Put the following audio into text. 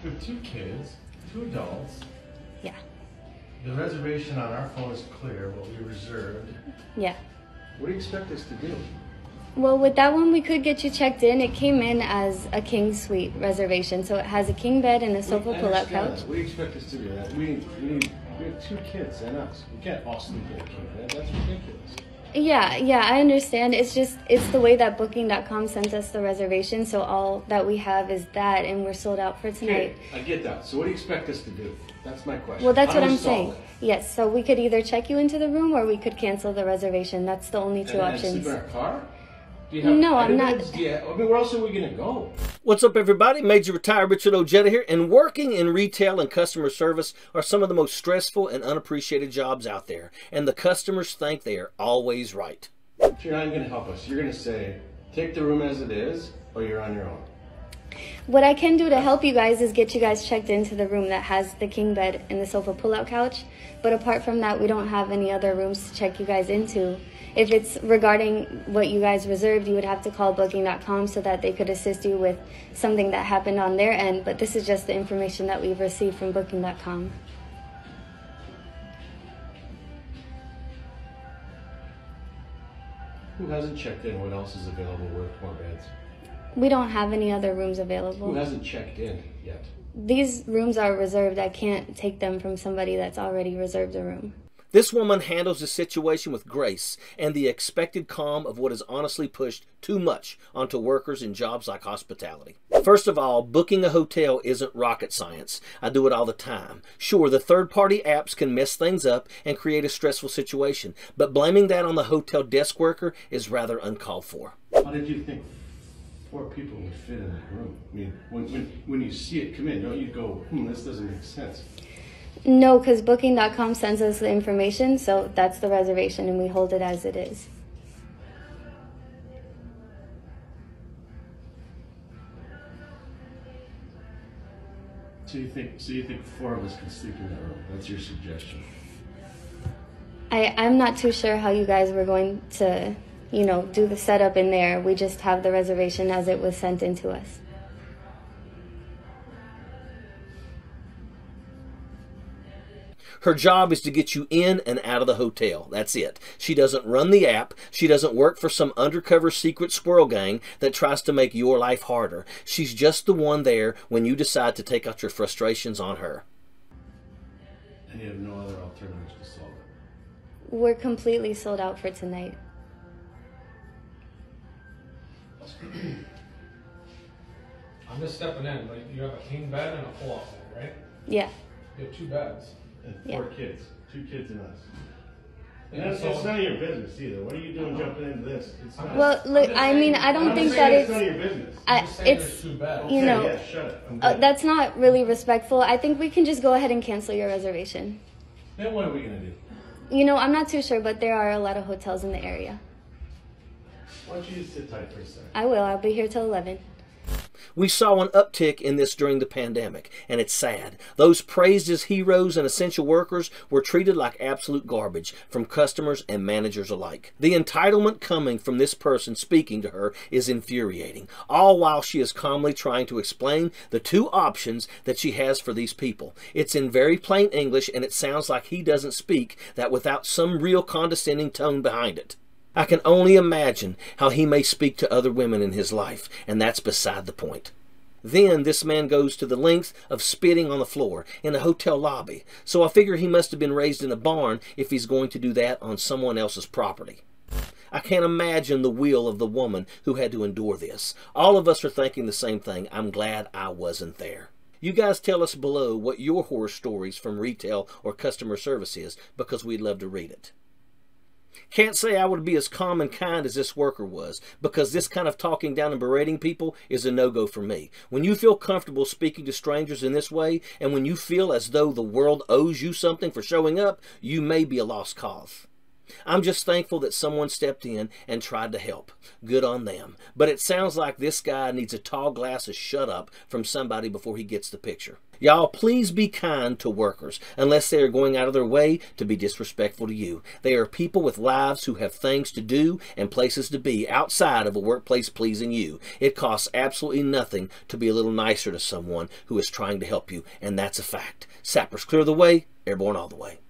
We have 2 kids, 2 adults. Yeah. The reservation on our phone is clear, what we reserved. Yeah. What do you expect us to do? Well, with that one, we could get you checked in. It came in as a king suite reservation, so it has a king bed and a sofa pull-out couch. What do you expect us to do? We have 2 kids and us. We can't all sleep in a king bed. That's ridiculous. Yeah, I understand. It's the way that Booking.com sends us the reservation, so all that we have is that, and we're sold out for tonight. Okay, I get that. So what do you expect us to do? That's my question. Well, that's what I'm saying. Yes, so we could either check you into the room or we could cancel the reservation. That's the only 2 options. And sleep in our car? No, I'm not. Yeah, I mean, where else are we going to go? What's up, everybody? Major Retired Richard Ojeda here, and working in retail and customer service are some of the most stressful and unappreciated jobs out there, and the customers think they are always right. But you're not going to help us. You're going to say, take the room as it is, or you're on your own. What I can do to help you guys is get you guys checked into the room that has the king bed and the sofa pull-out couch, but apart from that, we don't have any other rooms to check you guys into. If it's regarding what you guys reserved, you would have to call Booking.com so that they could assist you with something that happened on their end, but this is just the information that we've received from Booking.com. Who hasn't checked in? What else is available with more beds? We don't have any other rooms available. Who hasn't checked in yet? These rooms are reserved. I can't take them from somebody that's already reserved a room. This woman handles the situation with grace and the expected calm of what is honestly pushed too much onto workers in jobs like hospitality. First of all, booking a hotel isn't rocket science. I do it all the time. Sure, the third-party apps can mess things up and create a stressful situation, but blaming that on the hotel desk worker is rather uncalled for. How did you think 4 people would fit in that room? I mean, when you see it come in, don't you go, this doesn't make sense? No, because Booking.com sends us the information, so that's the reservation, and we hold it as it is. So you think 4 of us can sleep in that room? That's your suggestion? I'm not too sure how you guys were going to, do the setup in there. We just have the reservation as it was sent in to us. Her job is to get you in and out of the hotel. That's it. She doesn't run the app. She doesn't work for some undercover secret squirrel gang that tries to make your life harder. She's just the one there when you decide to take out your frustrations on her. And you have no other alternatives to solve it? We're completely sold out for tonight. I'm just stepping in, but you have a king bed and a pull-out bed, right? Yeah. You have 2 beds. And 4 kids. 2 kids and us. And Yeah, it's none of your business either. What are you doing jumping into this? It's not. Well, look, I mean, I don't think that it's none of your business. I'm just saying there's 2 beds. Okay, yeah, shut it. I'm good. That's not really respectful. I think we can just go ahead and cancel your reservation. Then what are we going to do? I'm not too sure, but there are a lot of hotels in the area. Why don't you just sit tight for a second? I will. I'll be here till 11. We saw an uptick in this during the pandemic, and it's sad. Those praised as heroes and essential workers were treated like absolute garbage from customers and managers alike. The entitlement coming from this person speaking to her is infuriating, all while she is calmly trying to explain the 2 options that she has for these people. It's in very plain English, and it sounds like he doesn't speak that without some real condescending tone behind it. I can only imagine how he may speak to other women in his life, and that's beside the point. Then this man goes to the length of spitting on the floor in a hotel lobby, so I figure he must have been raised in a barn if he's going to do that on someone else's property. I can't imagine the will of the woman who had to endure this. All of us are thinking the same thing. I'm glad I wasn't there. You guys tell us below what your horror stories from retail or customer service is, because we'd love to read it. Can't say I would be as calm and kind as this worker was, because this kind of talking down and berating people is a no-go for me. When you feel comfortable speaking to strangers in this way, and when you feel as though the world owes you something for showing up, you may be a lost cause. I'm just thankful that someone stepped in and tried to help. Good on them. But it sounds like this guy needs a tall glass of shut up from somebody before he gets the picture. Y'all, please be kind to workers unless they are going out of their way to be disrespectful to you. They are people with lives who have things to do and places to be outside of a workplace pleasing you. It costs absolutely nothing to be a little nicer to someone who is trying to help you, and that's a fact. Sappers clear the way, airborne all the way.